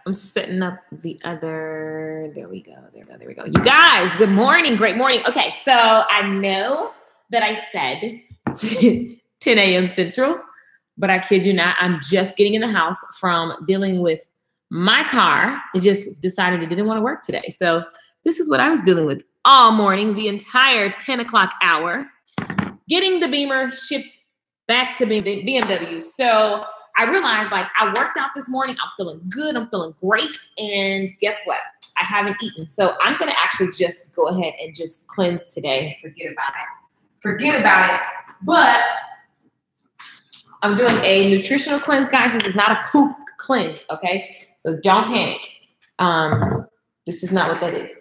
I'm setting up the other. There we go. There we go. You guys, good morning. Great morning. Okay, so I know that I said 10 a.m. Central, but I kid you not, I'm just getting in the house from dealing with my car. It just decided it didn't want to work today. So this is what I was dealing with all morning, the entire 10 o'clock hour, getting the Beamer shipped back to BMW. So I realized, like, I worked out this morning. I'm feeling good. I'm feeling great. And guess what? I haven't eaten. So I'm going to actually just go ahead and just cleanse today. Forget about it. But I'm doing a nutritional cleanse, guys. This is not a poop cleanse, okay? So don't panic. This is not what that is.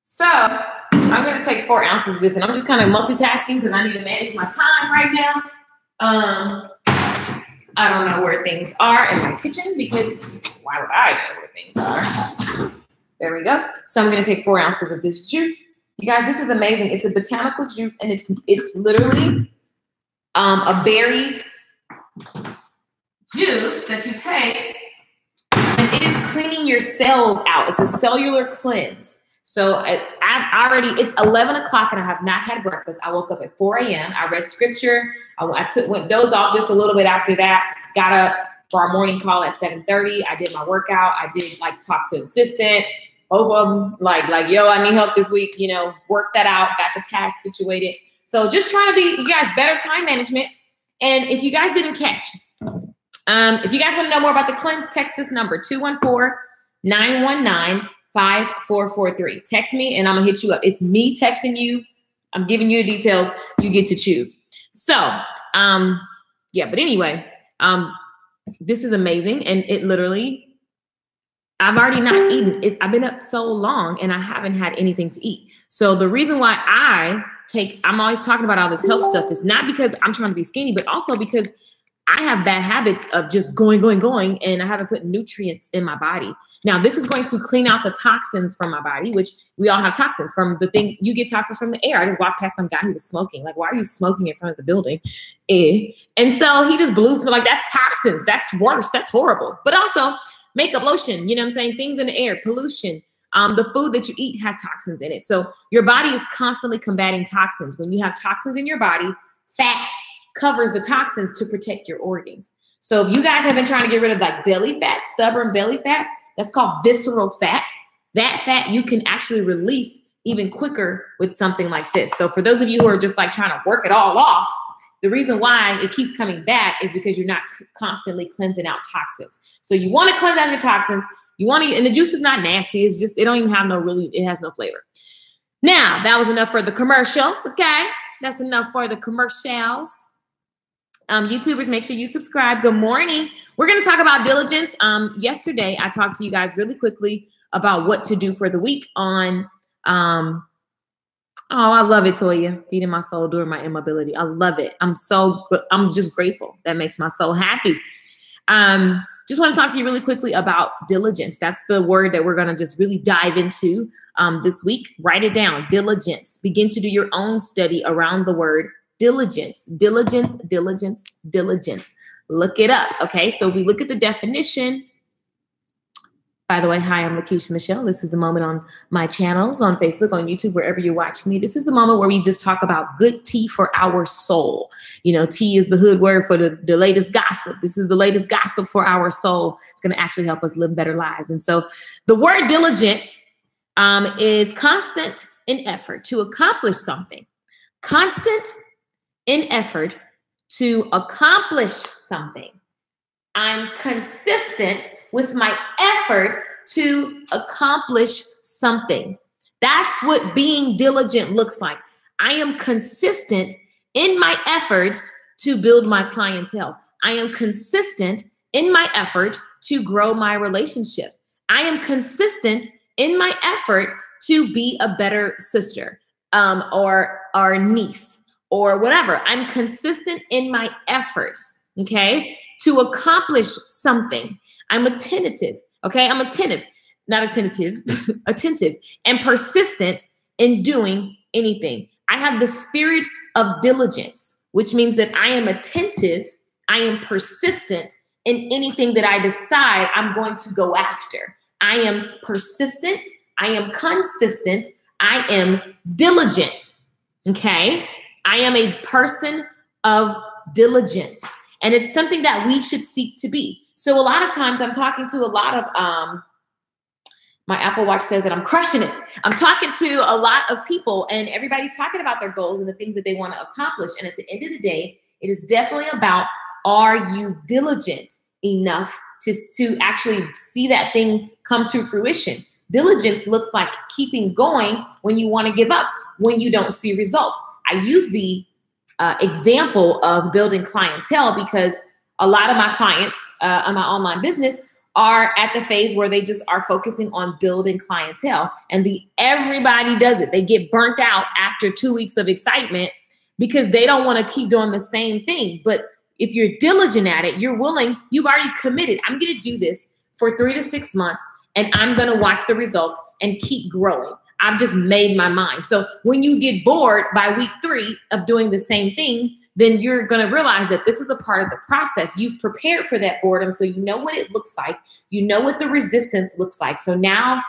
So I'm going to take 4 ounces of this, and I'm just kind of multitasking because I need to manage my time right now. I don't know where things are in my kitchen because why would I know where things are? There we go. So I'm going to take 4 ounces of this juice. You guys, this is amazing. It's a botanical juice, and it's literally a berry juice that you take, and it is cleaning your cells out. It's a cellular cleanse. So I've already, it's 11 o'clock and I have not had breakfast. I woke up at 4 a.m. I read scripture. Went dozed off just a little bit after that. Got up for our morning call at 7:30. I did my workout. I did talk to an assistant. Both of them like, yo, I need help this week. Work that out. Got the task situated. So just trying to be, you guys, better time management. And if you guys didn't catch, if you guys want to know more about the cleanse, text this number, 214-919-5443. Text me and I'm gonna hit you up. It's me texting you. I'm giving you the details. You get to choose. So, yeah, but anyway, this is amazing. And it literally, I've already not eaten. I've been up so long and I haven't had anything to eat. So the reason why I'm always talking about all this health stuff is not because I'm trying to be skinny, but also because I have bad habits of just going, and I haven't put nutrients in my body. Now, this is going to clean out the toxins from my body, which we all have toxins from the thing. You get toxins from the air. I just walked past some guy who was smoking. Like, why are you smoking in front of the building? And so he just blew me like, that's toxins. That's worse. That's horrible. But also makeup, lotion, you know what I'm saying? Things in the air, pollution. The food that you eat has toxins in it. So your body is constantly combating toxins. When you have toxins in your body, fat covers the toxins to protect your organs. So if you guys have been trying to get rid of belly fat, stubborn belly fat, that's called visceral fat. That fat you can actually release even quicker with something like this. So for those of you who are just trying to work it all off, the reason why it keeps coming back is because you're not constantly cleansing out toxins. So you want to cleanse out your toxins. You want to, and the juice is not nasty. It's just, it don't even have it has no flavor. Now, that was enough for the commercials, okay? That's enough for the commercials. YouTubers, make sure you subscribe. Good morning. We're going to talk about diligence. Yesterday, I talked to you guys really quickly about what to do for the week on, oh, I love it, Toya, feeding my soul during my immobility. I love it. I'm just grateful. That makes my soul happy. Just want to talk to you really quickly about diligence. That's the word that we're going to just really dive into this week. Write it down. Diligence. Begin to do your own study around the word diligence. Diligence, diligence, diligence. Look it up. Okay. So we look at the definition. By the way, hi, I'm Lakeisha Michelle. This is the moment on my channels, on Facebook, on YouTube, wherever you're watching me. This is the moment where we just talk about good tea for our soul. Tea is the hood word for the latest gossip. This is the latest gossip for our soul. It's going to actually help us live better lives. And so the word diligent is constant in effort to accomplish something. Constant in effort to accomplish something. I'm consistent with my efforts to accomplish something. That's what being diligent looks like. I am consistent in my efforts to build my clientele. I am consistent in my effort to grow my relationship. I am consistent in my effort to be a better sister or niece or whatever. I'm consistent in my efforts, okay, to accomplish something. I'm attentive, okay? I'm attentive, not attentive, attentive and persistent in doing anything. I have the spirit of diligence, which means that I am attentive, I am persistent, in anything that I decide I'm going to go after. I am persistent. I am consistent. I am diligent. Okay? I am a person of diligence. And it's something that we should seek to be. So a lot of times I'm talking to a lot of, my Apple Watch says that I'm crushing it. I'm talking to a lot of people and everybody's talking about their goals and the things that they want to accomplish. And at the end of the day, it is definitely about, are you diligent enough to actually see that thing come to fruition? Diligence looks like keeping going when you want to give up, when you don't see results. I use the example of building clientele because a lot of my clients on my online business are at the phase where they just are focusing on building clientele, and everybody does it. They get burnt out after 2 weeks of excitement because they don't want to keep doing the same thing. But if you're diligent at it, you're willing, you've already committed. I'm going to do this for 3 to 6 months and I'm going to watch the results and keep growing. I've just made my mind. So when you get bored by week 3 of doing the same thing, then you're going to realize that this is a part of the process. You've prepared for that boredom, so you know what it looks like. You know what the resistance looks like. So now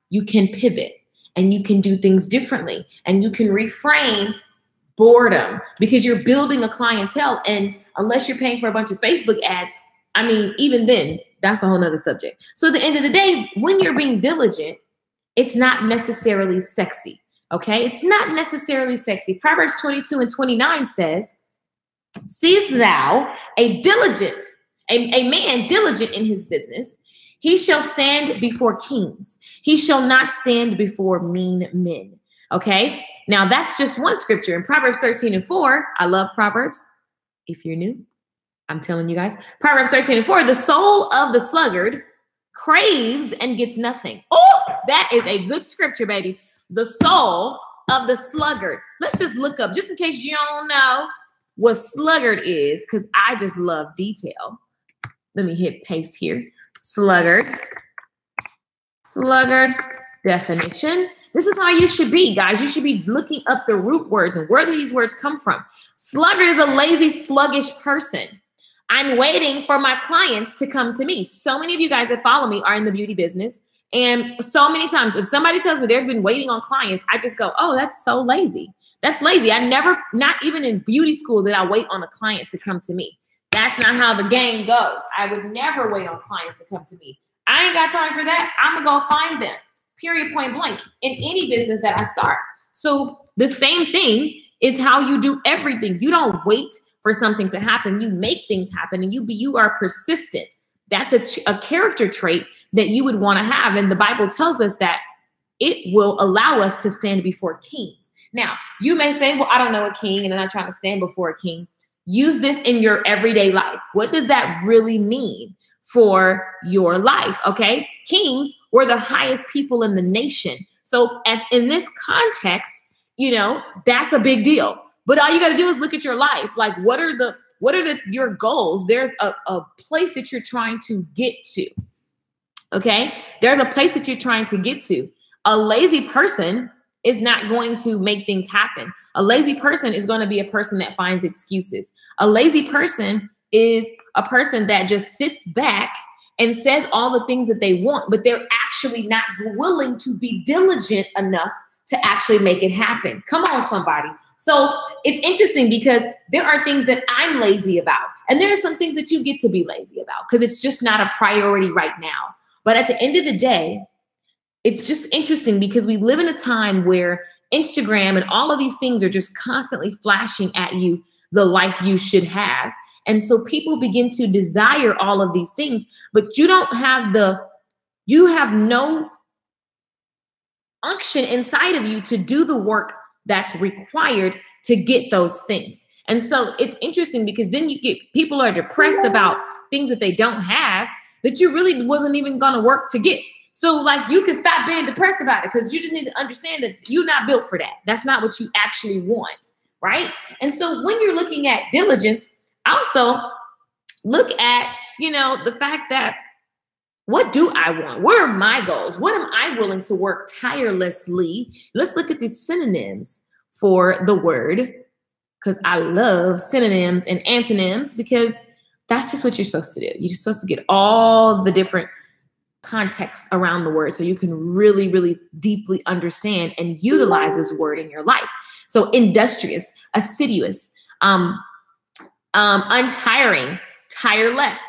you can pivot and you can do things differently and you can reframe boredom because you're building a clientele. And unless you're paying for a bunch of Facebook ads, I mean, even then, that's a whole nother subject. So at the end of the day, when you're being diligent, it's not necessarily sexy, okay? It's not necessarily sexy. Proverbs 22:29 says, seest thou a man diligent in his business, he shall stand before kings. He shall not stand before mean men. Okay. Now that's just one scripture in Proverbs 13:4. I love Proverbs. If you're new, I'm telling you guys, Proverbs 13:4, the soul of the sluggard craves and gets nothing. Oh, that is a good scripture, baby. The soul of the sluggard. Let's just look up, just in case you don't know what sluggard is, because I just love detail. Let me hit paste here. Sluggard definition. This is how you should be, guys. You should be looking up the root words and where do these words come from. Sluggard is a lazy, sluggish person. I'm waiting for my clients to come to me. So many of you guys that follow me are in the beauty business. And so many times, if somebody tells me they've been waiting on clients, I just go, oh, that's so lazy. That's lazy. I never, not even in beauty school, did I wait on a client to come to me. That's not how the game goes. I would never wait on clients to come to me. I ain't got time for that. I'm going to go find them, period, point blank, in any business that I start. So the same thing is how you do everything. You don't wait for something to happen. You make things happen, and you are persistent. That's a character trait that you would want to have. And the Bible tells us that it will allow us to stand before kings. Now, you may say, well, I don't know a king and I'm not trying to stand before a king. Use this in your everyday life. What does that really mean for your life? Okay. Kings were the highest people in the nation. So in this context, that's a big deal. But all you got to do is look at your life. Like, what are your goals? There's a place that you're trying to get to. Okay. There's a place that you're trying to get to. A lazy person is not going to make things happen. A lazy person is going to be a person that finds excuses. A lazy person is a person that just sits back and says all the things that they want, but they're actually not willing to be diligent enough to actually make it happen. Come on, somebody. So it's interesting because there are things that I'm lazy about, and there are some things that you get to be lazy about because it's just not a priority right now. But at the end of the day, it's just interesting because we live in a time where Instagram and all of these things are just constantly flashing at you the life you should have. And so people begin to desire all of these things, but you have no unction inside of you to do the work that's required to get those things. And so it's interesting because then people are depressed about things that they don't have that you really wasn't even going to work to get. So like you can stop being depressed about it because you just need to understand that you're not built for that. That's not what you actually want, right? And so when you're looking at diligence, also look at, the fact that what do I want? What are my goals? What am I willing to work tirelessly? Let's look at these synonyms for the word because I love synonyms and antonyms because That's just what you're supposed to do. You're just supposed to get all the different context around the word so you can really, really deeply understand and utilize this word in your life. So industrious, assiduous, untiring, tireless,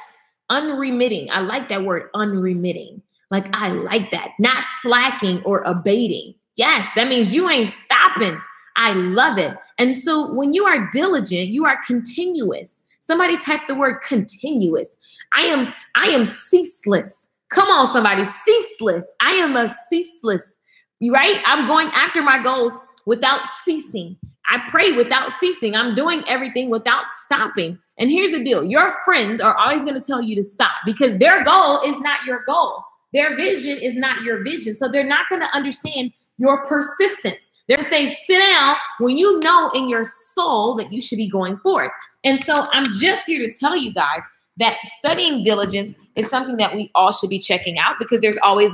unremitting. I like that word, unremitting. Like, I like that. Not slacking or abating. Yes, that means you ain't stopping. I love it. And so when you are diligent, you are continuous. Somebody type the word continuous. I am ceaseless. Come on, somebody, ceaseless. I am a ceaseless, right? I'm going after my goals without ceasing. I pray without ceasing. I'm doing everything without stopping. And here's the deal. Your friends are always going to tell you to stop because their goal is not your goal. Their vision is not your vision. So they're not going to understand your persistence. They're saying, sit down when you know in your soul that you should be going forward. And so I'm just here to tell you guys that studying diligence is something that we all should be checking out because there's always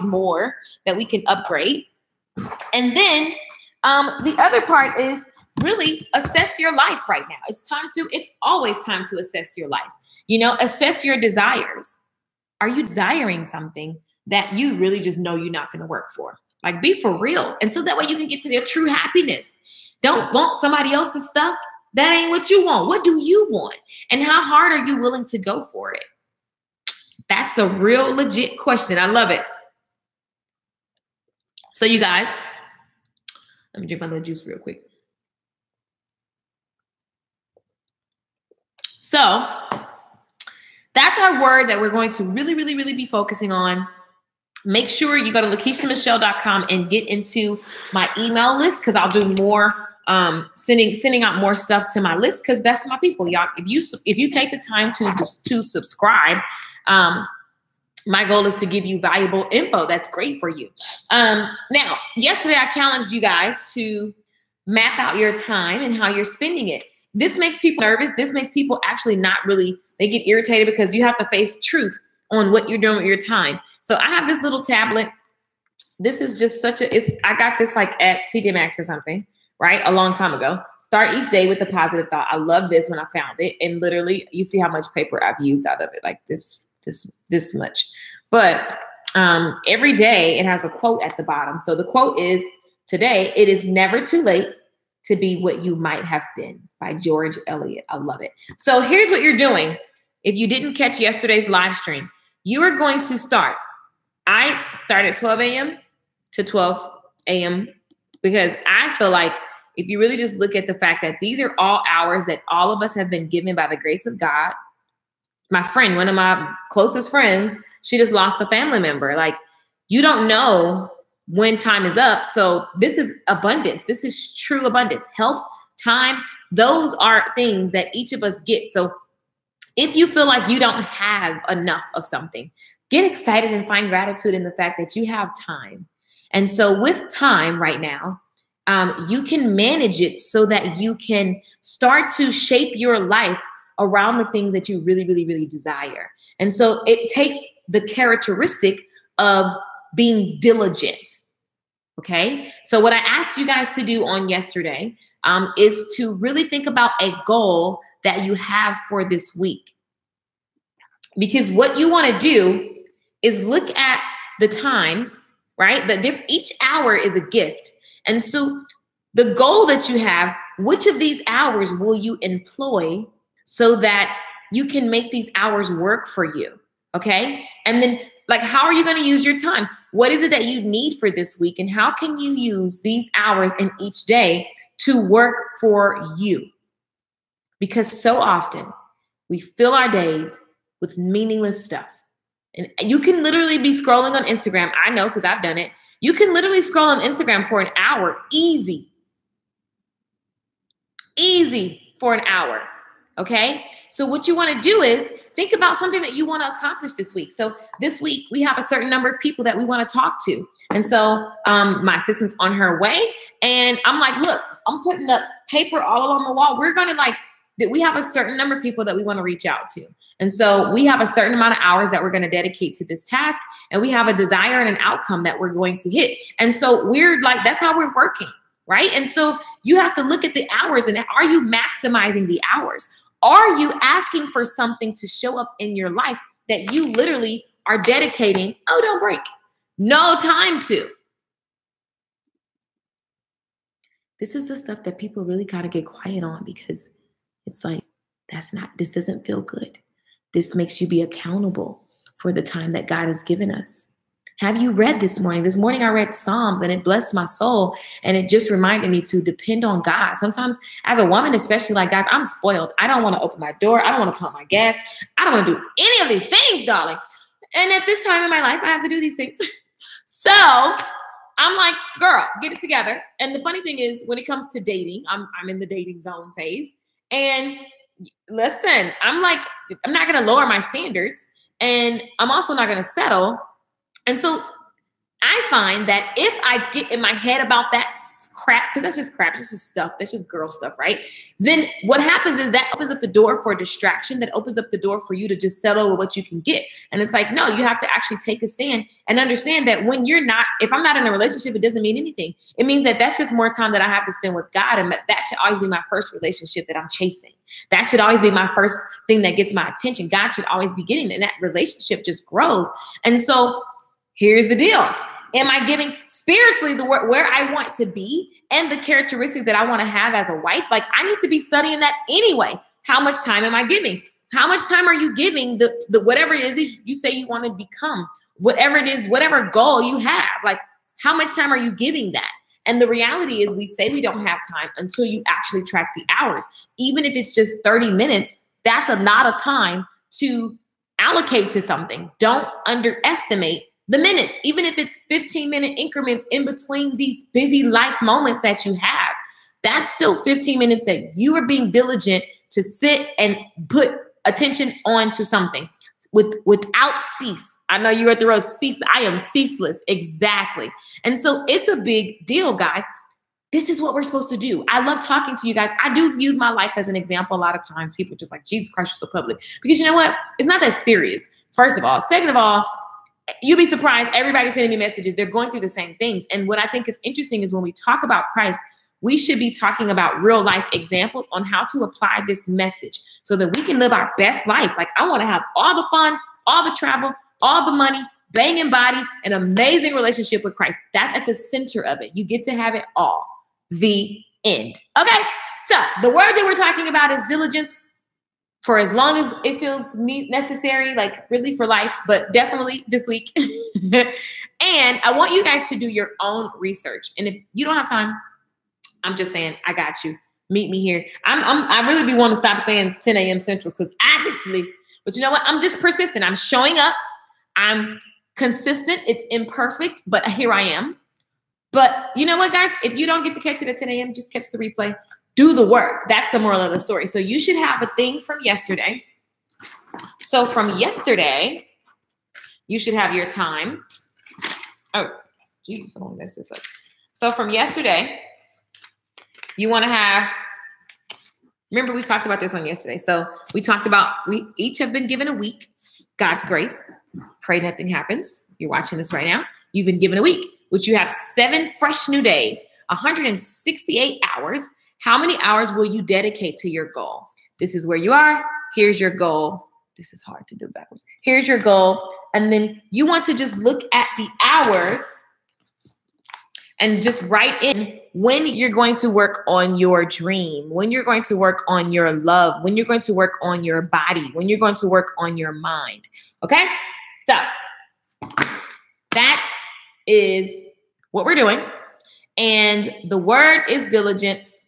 more that we can upgrade. And then the other part is really assess your life right now. It's always time to assess your life. You know, assess your desires. Are you desiring something that you really just know you're not going to work for? Like, be for real. And so that way you can get to their true happiness. Don't want somebody else's stuff. That ain't what you want. What do you want? And how hard are you willing to go for it? That's a real legit question. I love it. So you guys, let me drink my little juice real quick. So that's our word that we're going to really, really, really be focusing on. Make sure you go to LakeishaMichelle.com and get into my email list because I'll do more sending out more stuff to my list because that's my people, y'all. If you take the time to subscribe, my goal is to give you valuable info that's great for you. Now, yesterday I challenged you guys to map out your time and how you're spending it. This makes people nervous. This makes people actually not really, they get irritated because you have to face truth on what you're doing with your time. So I have this little tablet. This is just I got this like at TJ Maxx or something, right? A long time ago. Start each day with a positive thought. I love this when I found it. And literally you see how much paper I've used out of it, like this much. But every day it has a quote at the bottom. So the quote is, today, it is never too late to be what you might have been, by George Eliot. I love it. So here's what you're doing. If you didn't catch yesterday's live stream, you are going to start. I start at 12 a.m. to 12 a.m. because I feel like if you really just look at the fact that these are all hours that all of us have been given by the grace of God. My friend, one of my closest friends, she just lost a family member. Like, you don't know when time is up. So this is abundance. This is true abundance. Health, time, those are things that each of us get. So if you feel like you don't have enough of something, get excited and find gratitude in the fact that you have time. And so with time right now, you can manage it so that you can start to shape your life around the things that you really, really, really desire. And so it takes the characteristic of being diligent. Okay. So what I asked you guys to do on yesterday is to really think about a goal that you have for this week. Because what you want to do is look at the times, right? Each hour is a gift. And so the goal that you have, which of these hours will you employ so that you can make these hours work for you? Okay. And then, like, how are you going to use your time? What is it that you need for this week? And how can you use these hours in each day to work for you? Because so often we fill our days with meaningless stuff. And you can literally be scrolling on Instagram. I know, because I've done it. You can literally scroll on Instagram for an hour. Easy for an hour. Okay. So what you want to do is think about something that you want to accomplish this week. So this week we have a certain number of people that we want to talk to. And so my assistant's on her way. And I'm like, look, I'm putting up paper all along the wall. We're going to we have a certain number of people that we want to reach out to. And so we have a certain amount of hours that we're going to dedicate to this task. And we have a desire and an outcome that we're going to hit. And so we're like, that's how we're working. Right. And so you have to look at the hours and are you maximizing the hours? are you asking for something to show up in your life that you literally are dedicating, oh, don't break, no time to? This is the stuff that people really got to get quiet on, because it's like, this doesn't feel good. This makes you be accountable for the time that God has given us. Have you read this morning? This morning I read Psalms and it blessed my soul. And it just reminded me to depend on God. Sometimes as a woman, especially, like, guys, I'm spoiled. I don't want to open my door. I don't want to pump my gas. I don't want to do any of these things, darling. And at this time in my life, I have to do these things. So I'm like, girl, get it together. And the funny thing is, when it comes to dating, I'm in the dating zone phase. And listen, I'm like, I'm not going to lower my standards. And I'm also not going to settle. And so I find that if I get in my head about that crap, because that's just crap, it's just stuff, that's just girl stuff, right? Then what happens is that opens up the door for distraction, that opens up the door for you to just settle with what you can get. And it's like, no, you have to actually take a stand and understand that when you're not, if I'm not in a relationship, it doesn't mean anything. It means that that's just more time that I have to spend with God. And that should always be my first relationship that I'm chasing. That should always be my first thing that gets my attention. God should always be getting it. And that relationship just grows. And so here's the deal. Am I giving spiritually the where I want to be and the characteristics that I want to have as a wife? Like, I need to be studying that anyway. How much time am I giving? How much time are you giving the whatever it is you say you want to become, whatever it is, whatever goal you have? Like, how much time are you giving that? And the reality is, we say we don't have time until you actually track the hours. Even if it's just 30 minutes, that's a lot of time to allocate to something. Don't underestimate the minutes, even if it's 15-minute increments in between these busy life moments that you have. That's still 15 minutes that you are being diligent to sit and put attention on to something without cease. I know you're at the road, cease. I am ceaseless. Exactly. And so it's a big deal, guys. This is what we're supposed to do. I love talking to you guys. I do use my life as an example. A lot of times people are just like, Jesus Christ, you're so public. Because you know what? It's not that serious. First of all. Second of all, you'll be surprised. Everybody's sending me messages. They're going through the same things. And what I think is interesting is when we talk about Christ, we should be talking about real life examples on how to apply this message so that we can live our best life. Like, I want to have all the fun, all the travel, all the money, banging body, an amazing relationship with Christ. That's at the center of it. You get to have it all. The end. Okay. So the word that we're talking about is diligence. For as long as it feels necessary, like really for life, but definitely this week. And I want you guys to do your own research. And if you don't have time, I'm just saying, I got you. Meet me here. I really be wanting to stop saying 10 a.m. Central, because obviously, but you know what? I'm just persistent. I'm showing up. I'm consistent. It's imperfect, but here I am. But you know what, guys? If you don't get to catch it at 10 a.m., just catch the replay. Do the work. That's the moral of the story. So you should have a thing from yesterday. So from yesterday, you should have your time. Oh, Jesus, I don't mess this up. So from yesterday, you want to have, remember we talked about this one yesterday. So we talked about, we each have been given a week. God's grace. Pray nothing happens. You're watching this right now. You've been given a week, which you have 7 fresh new days, 168 hours. How many hours will you dedicate to your goal? This is where you are. Here's your goal. This is hard to do backwards. Here's your goal. And then you want to just look at the hours and just write in when you're going to work on your dream, when you're going to work on your love, when you're going to work on your body, when you're going to work on your mind. Okay? So that is what we're doing. And the word is diligence.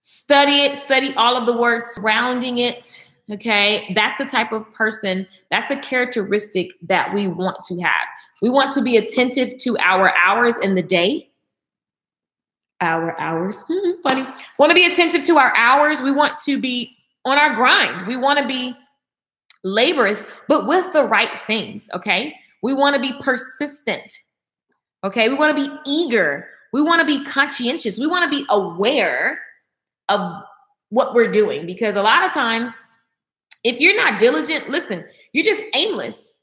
Study it, study all of the words surrounding it, okay? That's the type of person, that's a characteristic that we want to have. We want to be attentive to our hours in the day. Our hours, funny. Want to be attentive to our hours. We want to be on our grind. We want to be laborious, but with the right things, okay? We want to be persistent, okay? We want to be eager. We want to be conscientious. We want to be aware of what we're doing, because a lot of times if you're not diligent, listen, you're just aimless.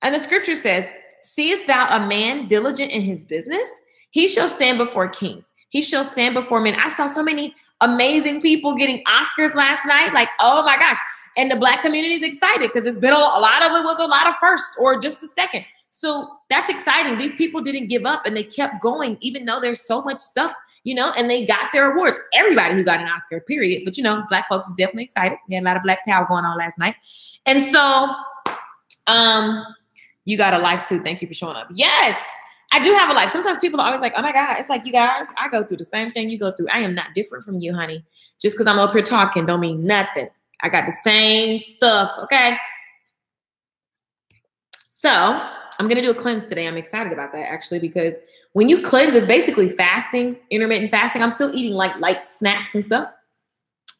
And the scripture says, seest thou a man diligent in his business? He shall stand before kings. He shall stand before men. I saw so many amazing people getting Oscars last night. Like, oh my gosh. And the Black community is excited because it's been a lot of it was a lot of first or just a second. So that's exciting. These people didn't give up and they kept going, even though there's so much stuff, you know, and they got their awards. Everybody who got an Oscar, period. But, you know, Black folks was definitely excited. We had a lot of Black power going on last night. And so you got a life too. Thank you for showing up. Yes, I do have a life. Sometimes people are always like, oh my God, it's like, you guys, I go through the same thing you go through. I am not different from you, honey. Just because I'm up here talking don't mean nothing. I got the same stuff, okay? So I'm going to do a cleanse today. I'm excited about that, actually, because when you cleanse, it's basically fasting, intermittent fasting. I'm still eating like light snacks and stuff.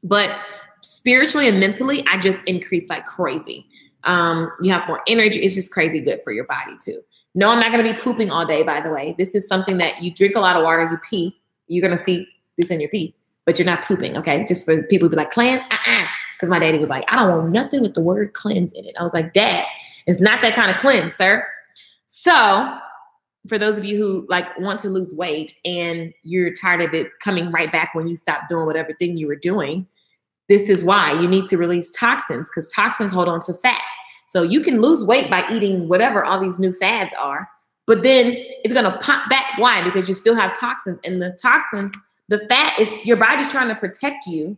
But spiritually and mentally, I just increase like crazy. You have more energy. It's just crazy good for your body, too. No, I'm not going to be pooping all day, by the way. This is something that you drink a lot of water, you pee. You're going to see this in your pee, but you're not pooping, okay? Just for people who be like, cleanse? Because my daddy was like, I don't want nothing with the word cleanse in it. I was like, Dad, it's not that kind of cleanse, sir. So for those of you who like want to lose weight and you're tired of it coming right back when you stop doing whatever thing you were doing, this is why you need to release toxins, because toxins hold on to fat. So you can lose weight by eating whatever all these new fads are, but then it's going to pop back. Why? Because you still have toxins, and the toxins, the fat is your body's trying to protect you.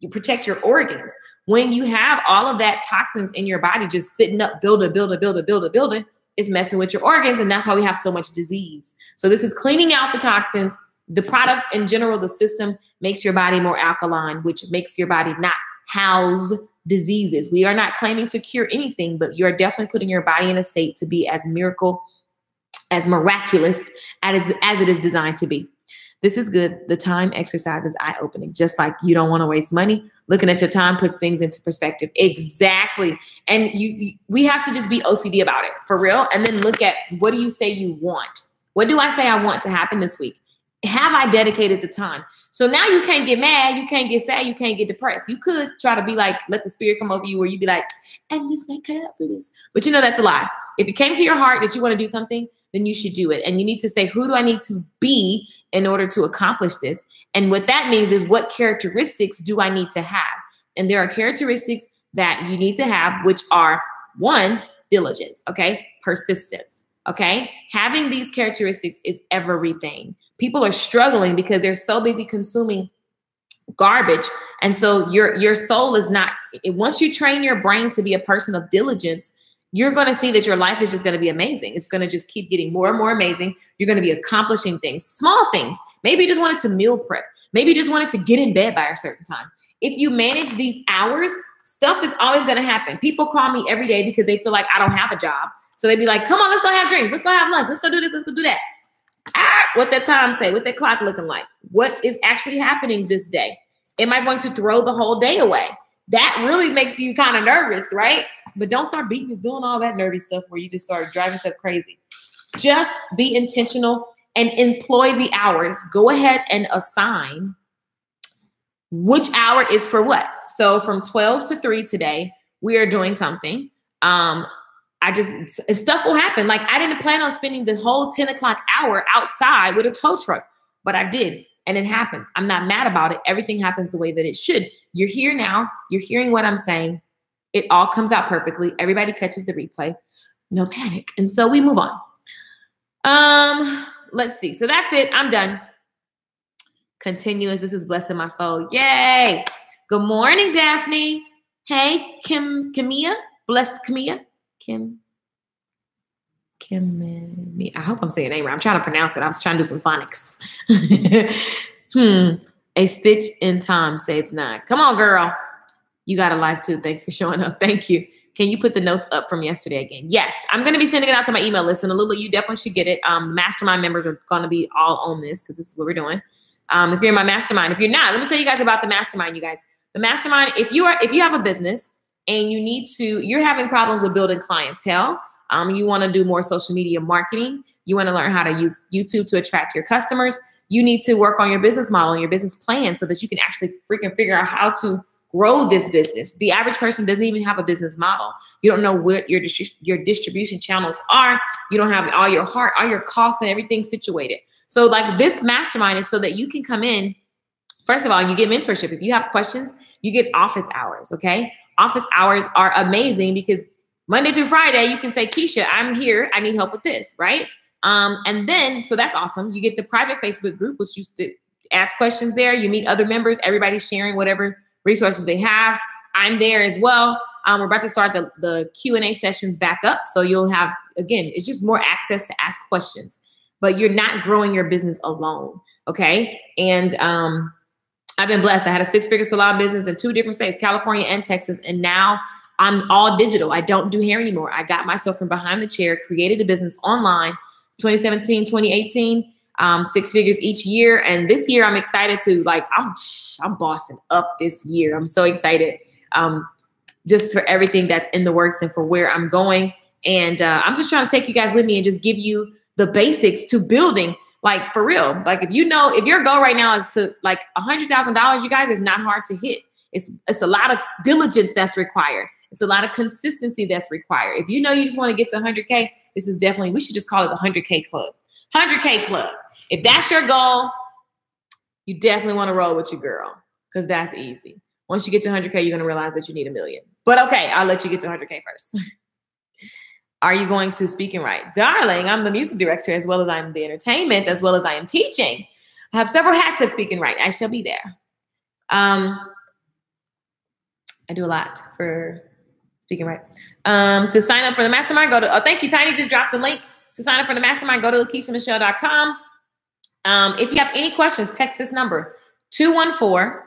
You protect your organs. When you have all of that toxins in your body just sitting up, building, it's messing with your organs. And that's why we have so much disease. So this is cleaning out the toxins. The products in general, the system makes your body more alkaline, which makes your body not house diseases. We are not claiming to cure anything, but you're definitely putting your body in a state to be as miraculous as it is designed to be. This is good. The time exercise is eye-opening. Just like you don't want to waste money, looking at your time puts things into perspective. Exactly. And we have to just be OCD about it, for real. And then look at, what do you say you want? What do I say I want to happen this week? Have I dedicated the time? So now you can't get mad. You can't get sad. You can't get depressed. You could try to be like, let the spirit come over you, where you be like, I'm just not cut out for this. But you know, that's a lie. If it came to your heart that you want to do something, then you should do it. And you need to say, who do I need to be in order to accomplish this? And what that means is, what characteristics do I need to have? And there are characteristics that you need to have, which are, one, diligence, okay? Persistence, okay? Having these characteristics is everything. People are struggling because they're so busy consuming garbage. And so your soul is not, once you train your brain to be a person of diligence, you're going to see that your life is just going to be amazing. It's going to just keep getting more and more amazing. You're going to be accomplishing things, small things. Maybe you just wanted to meal prep. Maybe you just wanted to get in bed by a certain time. If you manage these hours, stuff is always going to happen. People call me every day because they feel like I don't have a job. So they'd be like, come on, let's go have drinks. Let's go have lunch. Let's go do this. Let's go do that. What that time say? What that clock looking like? What is actually happening this day? Am I going to throw the whole day away? That really makes you kind of nervous, right? But don't start doing all that nervy stuff where you just start driving yourself crazy. Just be intentional and employ the hours. Go ahead and assign which hour is for what. So from 12 to 3 today, we are doing something. Stuff will happen. Like, I didn't plan on spending the whole 10 o'clock hour outside with a tow truck, but I did. And it happens. I'm not mad about it. Everything happens the way that it should. You're here now. You're hearing what I'm saying. It all comes out perfectly. Everybody catches the replay. No panic. And so we move on. Let's see. So that's it. I'm done. Continuous. This is blessing my soul. Yay. Good morning, Daphne. Hey, Kimia. Blessed Kimia. Kim. I hope I'm saying your name right. I'm trying to pronounce it. I was trying to do some phonics. A stitch in time saves 9. Come on, girl. You got a life too. Thanks for showing up. Thank you. Can you put the notes up from yesterday again? Yes, I'm going to be sending it out to my email list. And Alula, you definitely should get it. Mastermind members are going to be all on this because this is what we're doing. If you're in my mastermind, if you're not, let me tell you guys about the mastermind, you guys. The mastermind, if you have a business and you're having problems with building clientele, you want to do more social media marketing, you want to learn how to use YouTube to attract your customers, you need to work on your business model and your business plan so that you can actually freaking figure out how to grow this business. The average person doesn't even have a business model. You don't know what your distribution channels are. You don't have all your costs and everything situated. So like this mastermind is so that you can come in First of all, you get mentorship. If you have questions, you get office hours, okay? Office hours are amazing because Monday through Friday, you can say, Keisha, I'm here. I need help with this, right? And then, so that's awesome. You get the private Facebook group, which you ask questions there. You meet other members. Everybody's sharing whatever resources they have. I'm there as well. We're about to start the Q&A sessions back up. So you'll have, again, it's just more access to ask questions. But you're not growing your business alone, okay? And I've been blessed. I had a 6-figure salon business in 2 different states, California and Texas. And now I'm all digital. I don't do hair anymore. I got myself from behind the chair, created a business online, 2017, 2018, 6 figures each year. And this year I'm excited to, like, I'm bossing up this year. I'm so excited just for everything that's in the works and for where I'm going. And I'm just trying to take you guys with me and just give you the basics to building. Like, for real, like, if your goal right now is to like $100,000, you guys, it's not hard to hit. It's a lot of diligence that's required. It's a lot of consistency that's required. If you know you just want to get to 100K, this is definitely, we should just call it the 100K club. 100K club. If that's your goal, you definitely want to roll with your girl because that's easy. Once you get to 100K, you're going to realize that you need $1 million. But okay, I'll let you get to 100K first. Are you going to Speak and Write? Darling, I'm the music director as well as I'm the entertainment as well as I am teaching. I have several hats at Speak and Write. I shall be there. I do a lot for Speak and Write. To sign up for the mastermind, go to, oh, thank you, Tiny just dropped the link. To sign up for the mastermind, go to LakeishaMichelle.com. If you have any questions, text this number, 214.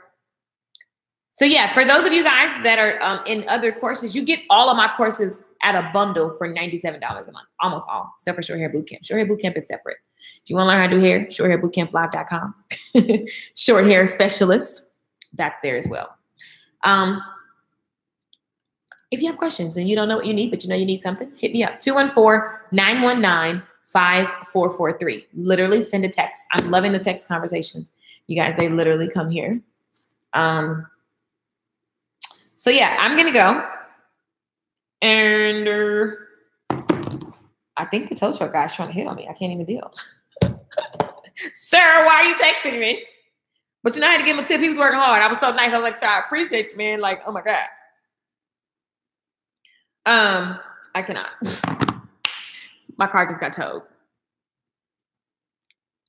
So yeah, for those of you guys that are in other courses, you get all of my courses at a bundle for $97 a month, almost all, except for Short Hair Bootcamp. Short Hair Bootcamp is separate. If you want to learn how to do hair, shorthairbootcamplive.com. Short Hair Specialist, that's there as well. If you have questions and you don't know what you need, but you know you need something, hit me up, 214-919-5443. Literally send a text. I'm loving the text conversations. You guys, they literally come here. So yeah, I'm going to go. And I think the tow truck guy's trying to hit on me. I can't even deal. Sir, why are you texting me? But you know, I had to give him a tip. He was working hard. I was so nice. I was like, sir, I appreciate you, man. Like, oh my God. I cannot. My car just got towed.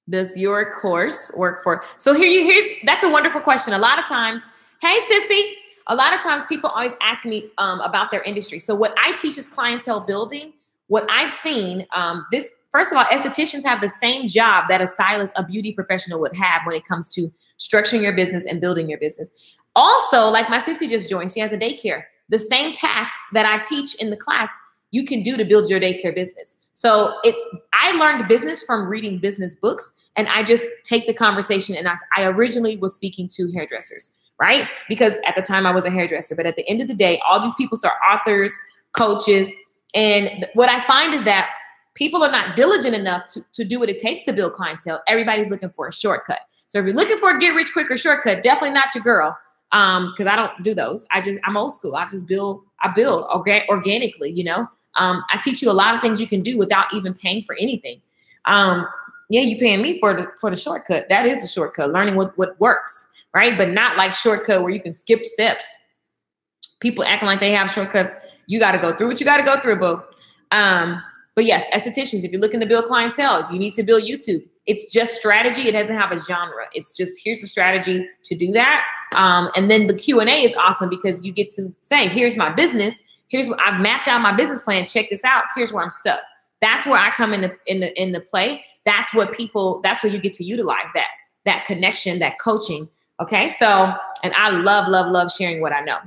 Does your course work for? So that's a wonderful question. A lot of times, hey, sissy. A lot of times people always ask me about their industry. So what I teach is clientele building. What I've seen, first of all, estheticians have the same job that a stylist, a beauty professional would have when it comes to structuring your business and building your business. Also, like my sister just joined, she has a daycare. The same tasks that I teach in the class, you can do to build your daycare business. So I learned business from reading business books, and I just take the conversation. And I originally was speaking to hairdressers, right? Because at the time I was a hairdresser, but at the end of the day, all these people start authors, coaches. And what I find is that people are not diligent enough to do what it takes to build clientele. Everybody's looking for a shortcut. So if you're looking for a get rich quick or shortcut, definitely not your girl. Because I don't do those. I'm old school. I build organically, you know. I teach you a lot of things you can do without even paying for anything. Yeah, you paying me for the shortcut. That is the shortcut, learning what works, right? But not like shortcut where you can skip steps. People acting like they have shortcuts. You got to go through what you got to go through, boo. But yes, estheticians, if you're looking to build clientele, if you need to build YouTube, it's just strategy. It doesn't have a genre. It's just, here's the strategy to do that. And then the Q&A is awesome because you get to say, here's my business. Here's what I've mapped out my business plan. Check this out. Here's where I'm stuck. That's where I come in the play. That's where you get to utilize that connection, that coaching. Okay. So, and I love, love, love sharing what I know.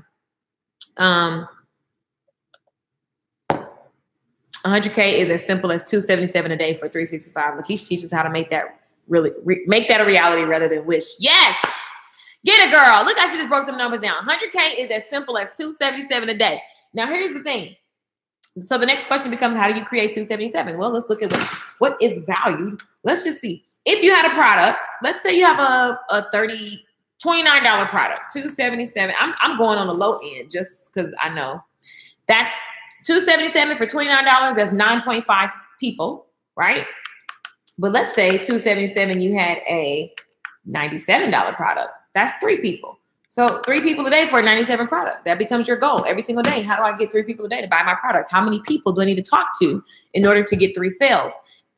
100K is as simple as $277 a day for 365. Lakeisha teaches how to make that make that a reality rather than wish. Yes. Get it, girl. Look how she just broke them numbers down. 100K is as simple as $277 a day. Now, here's the thing. So the next question becomes, how do you create $277? Well, let's look at what is valued. Let's just see. If you had a product, let's say you have a $29 product, $277. I'm going on the low end just because I know that's $277 for $29. That's 9.5 people, right? But let's say $277, you had a $97 product. That's 3 people. So 3 people a day for a 97 product. That becomes your goal every single day. How do I get 3 people a day to buy my product? How many people do I need to talk to in order to get 3 sales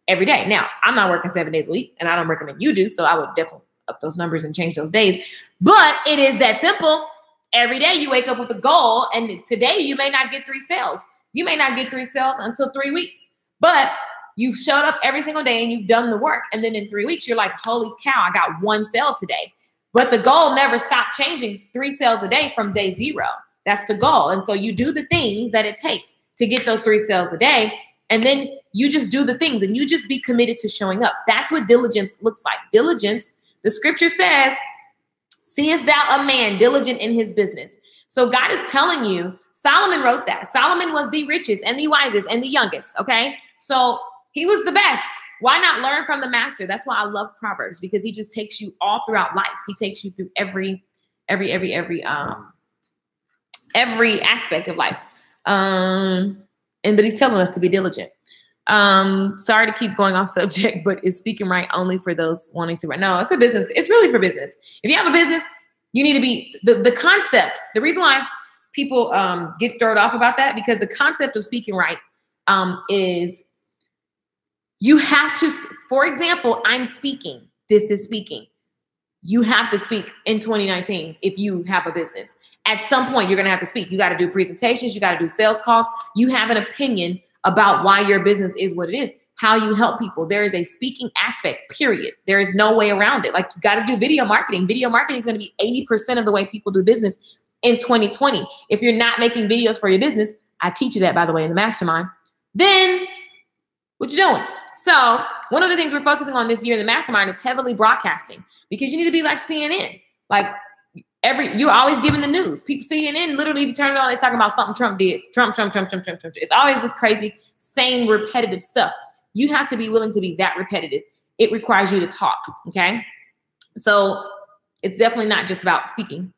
every day? Now, I'm not working 7 days a week, and I don't recommend you do, so I would definitely up those numbers and change those days. But it is that simple. Every day you wake up with a goal, and today you may not get 3 sales. You may not get 3 sales until 3 weeks, but you've showed up every single day and you've done the work. And then in 3 weeks, you're like, holy cow, I got 1 sale today. But the goal never stopped changing. 3 sales a day from day 0. That's the goal. And so you do the things that it takes to get those 3 sales a day. And then you just do the things and you just be committed to showing up. That's what diligence looks like. Diligence, the scripture says, seest thou a man diligent in his business? So God is telling you, Solomon wrote that. Solomon was the richest and the wisest and the youngest, okay? So he was the best. Why not learn from the master? That's why I love Proverbs, because he just takes you all throughout life. He takes you through every aspect of life. But he's telling us to be diligent. Sorry to keep going off subject, but it's speaking right only for those wanting to run. No, it's a business. It's really for business. If you have a business, you need to be the concept. The reason why people get thrown off about that, because the concept of speaking right is you have to, for example, I'm speaking. This is speaking. You have to speak in 2019 if you have a business. At some point, you're going to have to speak. You got to do presentations. You got to do sales calls. You have an opinion about why your business is what it is, how you help people. There is a speaking aspect, period. There is no way around it. Like, you got to do video marketing. Video marketing is going to be 80% of the way people do business in 2020. If you're not making videos for your business, I teach you that, by the way, in the mastermind, then what you doing? So one of the things we're focusing on this year in the mastermind is heavily broadcasting, because you need to be like CNN. Like, you're always giving the news. People, CNN, literally, if you turn it on, they're talking about something Trump did. Trump. It's always this crazy, same repetitive stuff. You have to be willing to be that repetitive. It requires you to talk, okay? So it's definitely not just about speaking.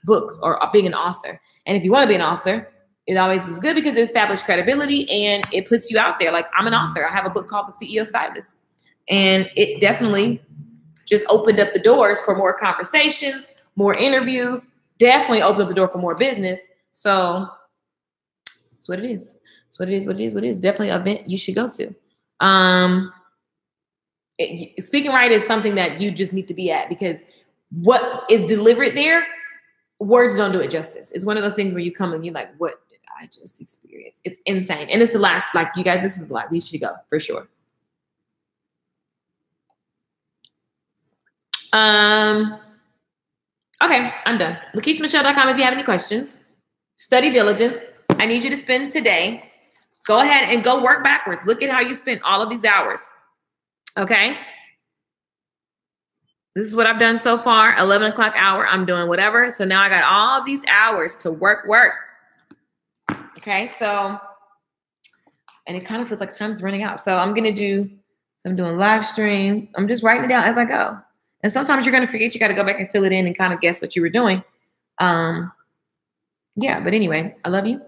Books or being an author. And if you want to be an author, it always is good because it establishes credibility and it puts you out there. Like, I'm an author. I have a book called The CEO Stylist. And it definitely just opened up the doors for more conversations, more interviews, definitely opened up the door for more business. So that's what it is. It's what it is. Definitely an event you should go to. Speaking right is something that you just need to be at, because what is delivered there, words don't do it justice. It's one of those things where you come and you're like, what did I just experience? It's insane. And it's the last, like, you guys, this is the last. We should go for sure. Okay, I'm done. LakeishaMichelle.com if you have any questions. Study diligence. I need you to spend today. Go ahead and go work backwards. Look at how you spent all of these hours. Okay? This is what I've done so far. 11 o'clock hour. I'm doing whatever. So now I got all these hours to work. Okay, so, and it kind of feels like time's running out. So I'm doing live stream. I'm just writing it down as I go. And sometimes you're going to forget. You got to go back and fill it in and kind of guess what you were doing. Yeah, but anyway, I love you.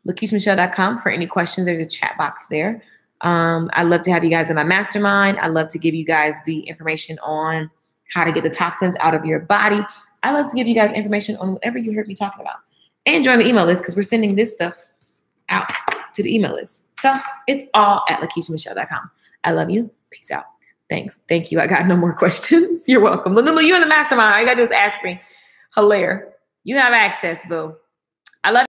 LakeishaMichelle.com for any questions. There's a chat box there. I love to have you guys in my mastermind. I love to give you guys the information on how to get the toxins out of your body. I love to give you guys information on whatever you heard me talking about. And join the email list, because we're sending this stuff out to the email list. So it's all at LakeishaMichelle.com. I love you. Peace out. Thanks. Thank you. I got no more questions. You're welcome. Lulu, you in the mastermind. All you got to do is ask me. Hilarious. You have access, boo. I love you.